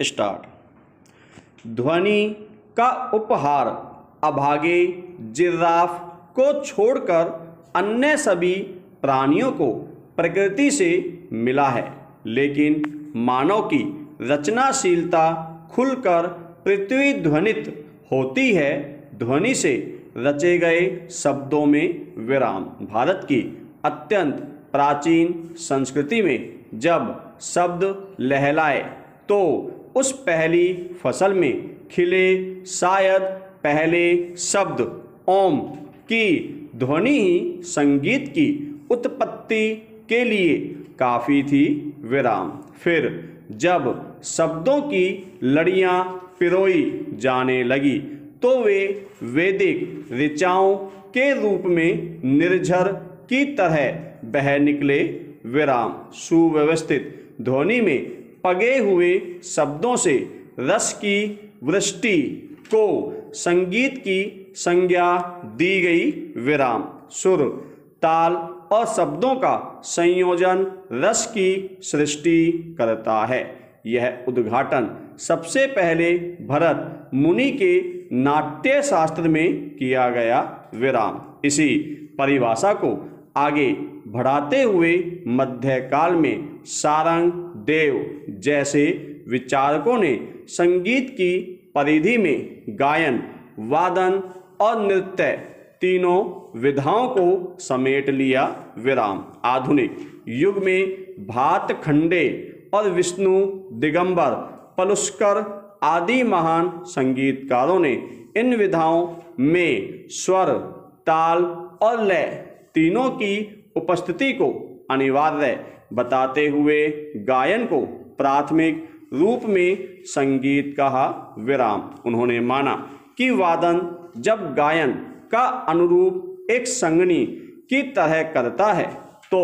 Start. ध्वनि का उपहार अभागे जिराफ को छोड़कर अन्य सभी प्राणियों को प्रकृति से मिला है, लेकिन मानव की रचनाशीलता खुलकर पृथ्वी ध्वनित होती है। ध्वनि से रचे गए शब्दों में विराम। भारत की अत्यंत प्राचीन संस्कृति में जब शब्द लहलाए तो उस पहली फसल में खिले शायद पहले शब्द ओम की ध्वनि ही संगीत की उत्पत्ति के लिए काफ़ी थी। विराम। फिर जब शब्दों की लड़ियाँ पिरोई जाने लगी तो वे वैदिक ऋचाओं के रूप में निर्झर की तरह बह निकले। विराम। सुव्यवस्थित ध्वनि में पगे हुए शब्दों से रस की वृष्टि को संगीत की संज्ञा दी गई। विराम। सुर, ताल और शब्दों का संयोजन रस की सृष्टि करता है। यह उद्घाटन सबसे पहले भरत मुनि के नाट्य शास्त्र में किया गया। विराम। इसी परिभाषा को आगे बढ़ाते हुए मध्यकाल में सारंग देव जैसे विचारकों ने संगीत की परिधि में गायन, वादन और नृत्य तीनों विधाओं को समेट लिया। विराम। आधुनिक युग में भातखंडे और विष्णु दिगंबर पलुस्कर आदि महान संगीतकारों ने इन विधाओं में स्वर, ताल और लय तीनों की उपस्थिति को अनिवार्य बताते हुए गायन को प्राथमिक रूप में संगीत कहा। विराम। उन्होंने माना कि वादन जब गायन का अनुरूप एक संगनी की तरह करता है तो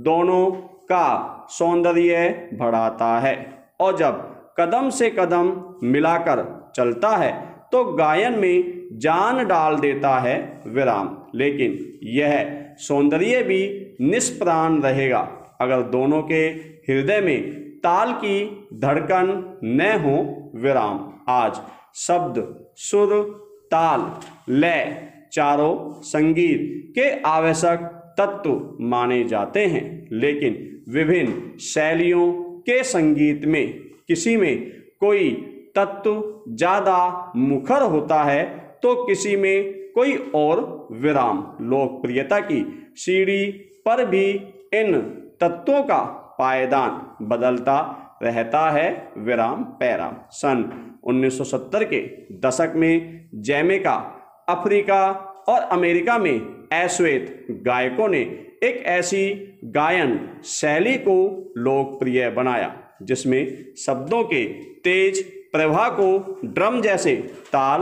दोनों का सौंदर्य बढ़ाता है, और जब कदम से कदम मिलाकर चलता है तो गायन में जान डाल देता है। विराम। लेकिन यह सौंदर्य भी निष्प्राण रहेगा अगर दोनों के हृदय में ताल की धड़कन न हो। विराम। आज शब्द, सुर, ताल, लय चारों संगीत के आवश्यक तत्व माने जाते हैं, लेकिन विभिन्न शैलियों के संगीत में किसी में कोई तत्व ज़्यादा मुखर होता है तो किसी में कोई और। विराम। लोकप्रियता की सीढ़ी पर भी इन तत्वों का पायदान बदलता रहता है। विराम। पैरा। सन 1970 के दशक में जमैका, अफ्रीका और अमेरिका में अश्वेत गायकों ने एक ऐसी गायन शैली को लोकप्रिय बनाया जिसमें शब्दों के तेज प्रवाह को ड्रम जैसे ताल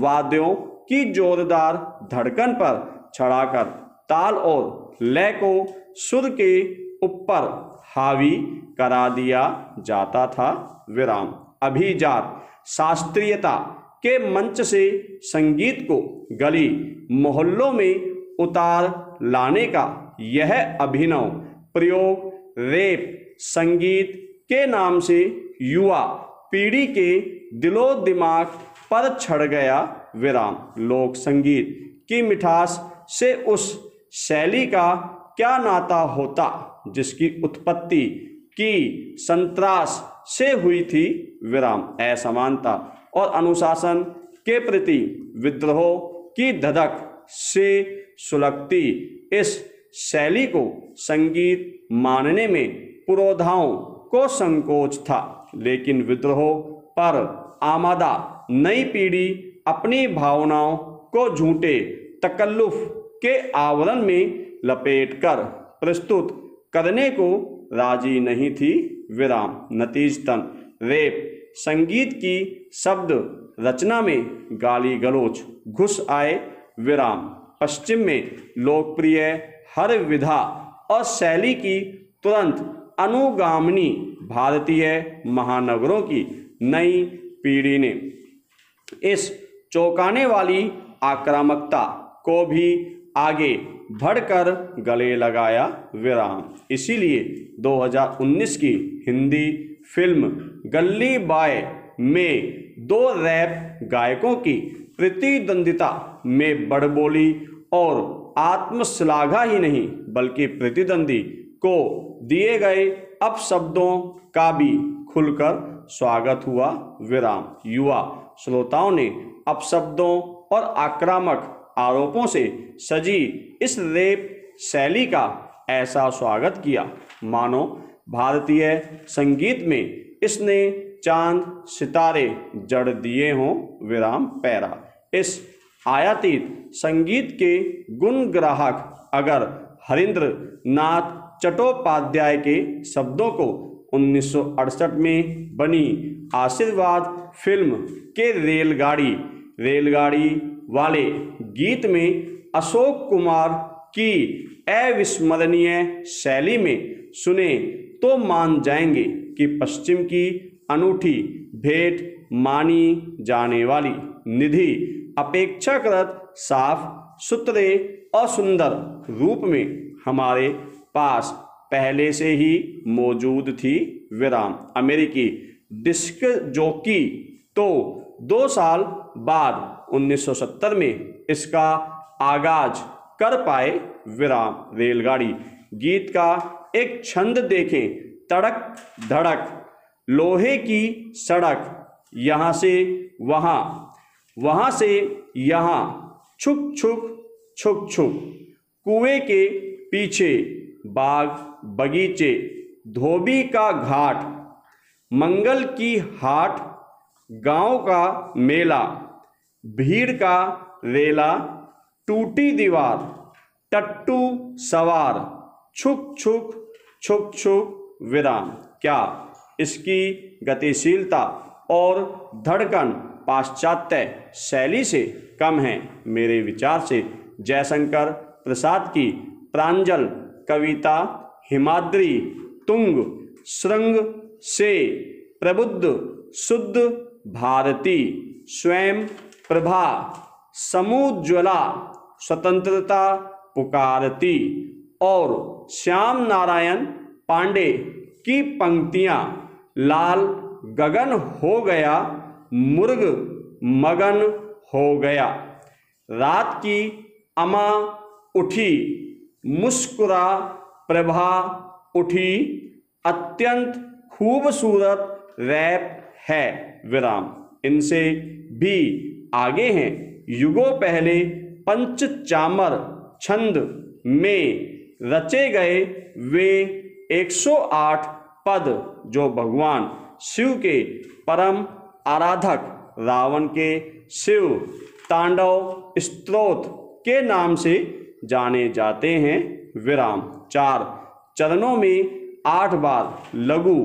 वाद्यों की जोरदार धड़कन पर चढ़ाकर ताल और लय को सुर के ऊपर हावी करा दिया जाता था। विराम। अभिजात शास्त्रीयता के मंच से संगीत को गली मोहल्लों में उतार लाने का यह अभिनव प्रयोग रैप संगीत के नाम से युवा पीढ़ी के दिलो दिमाग पर छड़ गया। विराम। लोक संगीत की मिठास से उस शैली का क्या नाता होता जिसकी उत्पत्ति की संत्रास से हुई थी। विराम। असमानता और अनुशासन के प्रति विद्रोह की धधक से सुलगती इस शैली को संगीत मानने में पुरोधाओं को संकोच था, लेकिन विद्रोह पर आमादा नई पीढ़ी अपनी भावनाओं को झूठे तकल्लुफ के आवरण में लपेटकर प्रस्तुत करने को राजी नहीं थी। विराम। नतीजतन रैप संगीत की शब्द रचना में गाली गलौज घुस आए। विराम। पश्चिम में लोकप्रिय हर विधा और शैली की तुरंत अनुगामिनी भारतीय महानगरों की नई पीढ़ी ने इस चौंकाने वाली आक्रामकता को भी आगे बढ़कर गले लगाया। विराम। इसीलिए 2019 की हिंदी फिल्म गल्ली बॉय में दो रैप गायकों की प्रतिद्वंदिता में बड़बोली और आत्मश्लाघा ही नहीं बल्कि प्रतिद्वंदी को दिए गए अपशब्दों का भी खुलकर स्वागत हुआ विराम। युवा श्रोताओं ने अपशब्दों और आक्रामक आरोपों से सजी इस रैप शैली का ऐसा स्वागत किया मानो भारतीय संगीत में इसने चांद सितारे जड़ दिए हों विराम पैरा। इस आयातित संगीत के गुण ग्राहक अगर हरिंद्र नाथ चट्टोपाध्याय के शब्दों को 1968 में बनी आशीर्वाद फिल्म के रेलगाड़ी वाले गीत में अशोक कुमार की अविस्मरणीय शैली में सुने तो मान जाएंगे कि पश्चिम की अनूठी भेंट मानी जाने वाली निधि अपेक्षाकृत साफ सुथरे और सुंदर रूप में हमारे पास पहले से ही मौजूद थी विराम। अमेरिकी डिस्क जॉकी तो 2 साल बाद 1970 में इसका आगाज कर पाए विराम। रेलगाड़ी गीत का एक छंद देखें, तड़क धड़क लोहे की सड़क, यहाँ से वहाँ, वहाँ से यहाँ, छुक छुक छुक छुक, कुएं के पीछे बाग बगीचे, धोबी का घाट, मंगल की हाट, गांव का मेला, भीड़ का रेला, टूटी दीवार, टट्टू सवार, छुक छुक छुक छुक विराम। क्या इसकी गतिशीलता और धड़कन पाश्चात्य शैली से कम है? मेरे विचार से जयशंकर प्रसाद की प्रांजल कविता हिमाद्री तुंग श्रृंग से प्रबुद्ध शुद्ध भारती स्वयं प्रभा समुज्ज्वला स्वतंत्रता पुकारती और श्याम नारायण पांडे की पंक्तियां लाल गगन हो गया मुर्ग मगन हो गया, रात की अमा उठी मुस्कुरा प्रभा उठी, अत्यंत खूबसूरत रैप है विराम। इनसे भी आगे हैं युगों पहले पंचचामर छंद में रचे गए वे 108 पद जो भगवान शिव के परम आराधक रावण के शिव तांडव स्तोत्र के नाम से जाने जाते हैं विराम। 4 चरणों में 8 बार लघु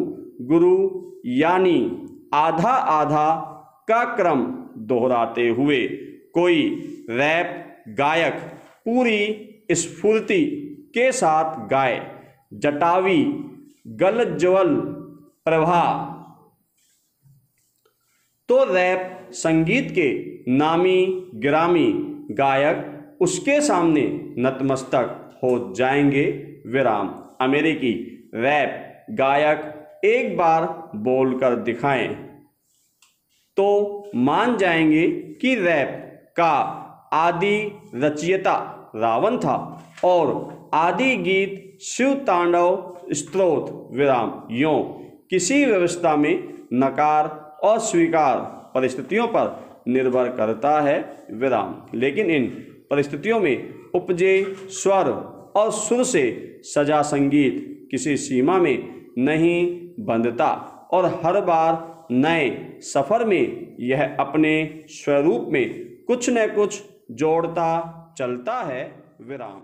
गुरु यानी आधा आधा का क्रम दोहराते हुए कोई रैप गायक पूरी स्फूर्ति के साथ गाए, जटावी गलज्वल प्रभा, तो रैप संगीत के नामी गिरामी गायक उसके सामने नतमस्तक हो जाएंगे विराम। अमेरिकी रैप गायक एक बार बोलकर दिखाएं तो मान जाएंगे कि रैप का आदि रचयिता रावण था और आदि गीत शिव तांडव स्तोत्र विराम। यों किसी व्यवस्था में नकार और स्वीकार परिस्थितियों पर निर्भर करता है विराम, लेकिन इन परिस्थितियों में उपजे स्वर और सुर से सजा संगीत किसी सीमा में नहीं बंधता और हर बार नए सफर में यह अपने स्वरूप में कुछ न कुछ जोड़ता चलता है विराम।